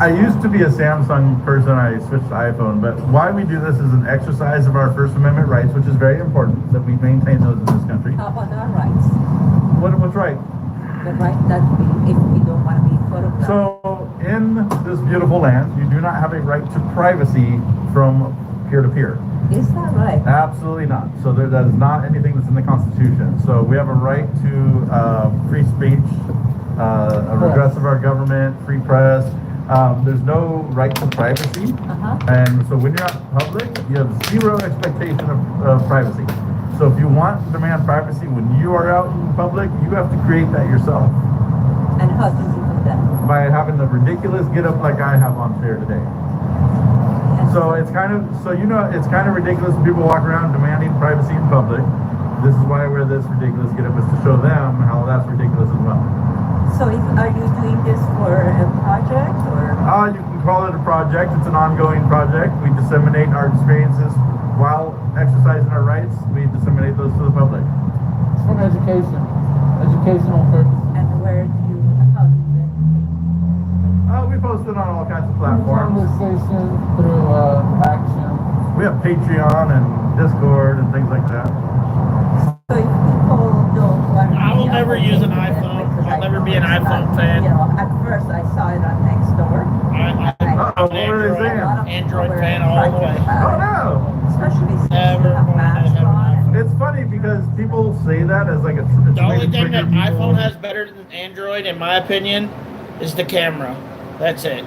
I used to be a Samsung person. I switched to iPhone. But why we do this is an exercise of our First Amendment rights, which is very important that we maintain those in this country. How about our rights? What's right? The right that if we don't want to be photographed. So in this beautiful land, you do not have a right to privacy from peer to peer. Is that right? Absolutely not. So that is not anything that's in the Constitution. So we have a right to free speech, a redress of our government, free press. There's no right to privacy. And so when you're out in public, you have zero expectation of privacy. So if you want to demand privacy when you are out in public, you have to create that yourself. And how do you do that? By having the ridiculous get up like I have on here today. So it's kind of ridiculous when people walk around demanding privacy in public. This is why I wear this ridiculous get up, is to show them how that's ridiculous as well. So are you doing this for a project or? You can call it a project. It's an ongoing project. We disseminate our experiences while exercising our rights. We disseminate those to the public. It's for educational purposes. And where do you, how do you do We post it on all kinds of platforms. Conversation, through action. We have Patreon and Discord and things like that. So if people don't want to... I will never use an iPhone. I'll never be an iPhone fan. You know, at first I saw it on Nextdoor. What were they saying? Android fan all the way. Oh no! Especially since Never you have wanted to masks have an on. It's funny because people say that as like The only thing that iPhone has better than Android, in my opinion, is the camera. That's it.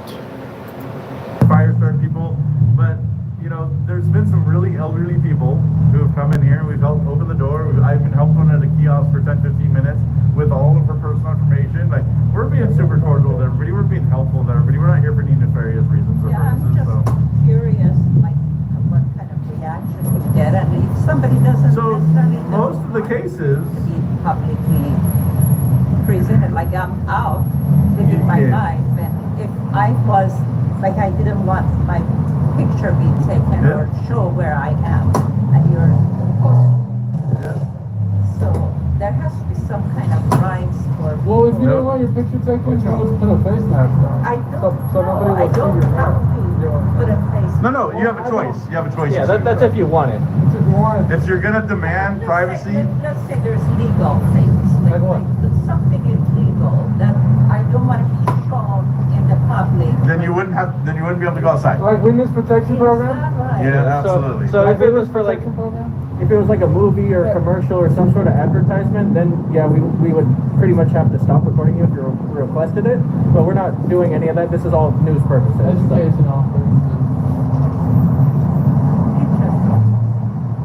Fire start people, but you know, there's been some really elderly people who have come in here. We've helped open the door. I've been helping one at a kiosk for 10-15 minutes with all of her personal information. Like, we're being super cordial with everybody. We're being helpful with everybody. We're not here for any nefarious reasons or Yeah, I'm purposes. just So, curious, like, what kind of reaction you get, and if somebody doesn't so necessarily know most of the cases, to be publicly presented, like I'm out living my Yeah. life, and if I was, like, I didn't want my picture being taken Yeah. or show where I am, and you're posting. So there has to be some kind of rights for people. Well, if you don't want your picture taken, you just put a face mask on. I don't So know. nobody I will see don't your have name. to put a face. no, you have a choice. You have a choice. Yeah, that's if you want it. If you want. If you're gonna demand privacy, Let's say there's legal things, Like what? something illegal that I don't want to be shown in the public. then you wouldn't be able to go outside. Like witness protection Is program? that right? Yeah, absolutely. So if it was for like, Protection program? if it was like a movie or a commercial or some sort of advertisement, then yeah, we would pretty much have to stop recording you if you requested it. But we're not doing any of that. This is all news purposes. So. Educational purposes. Interesting.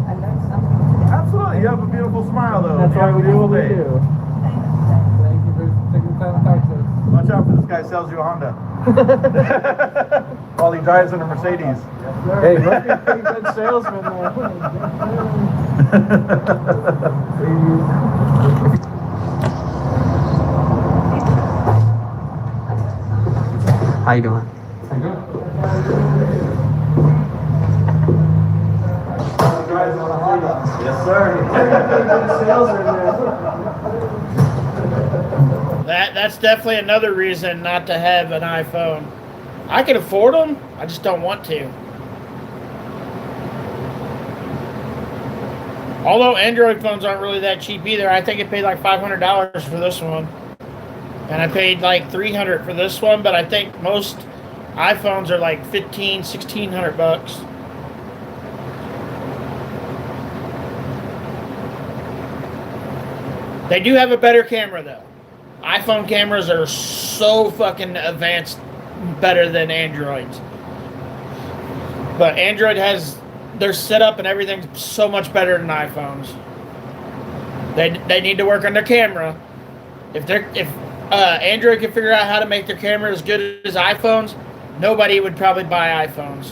I learned something today. Absolutely. You have a beautiful smile, though. That's You why have a we do what we beautiful day. do. Thank you for taking the time to talk to us. Watch out for this guy sells you a Honda. While he drives in a Mercedes. Hey, must be a pretty good salesman there. How you doing? Yes, sir. That's definitely another reason not to have an iPhone. I can afford them, I just don't want to. Although Android phones aren't really that cheap either. I think I paid like $500 for this one. And I paid like $300 for this one, but I think most iPhones are like $1,600. They do have a better camera though. iPhone cameras are so fucking advanced, better than Androids. But Android has their setup and everything's so much better than iPhones. They need to work on their camera. If Android can figure out how to make their camera as good as iPhones, nobody would probably buy iPhones.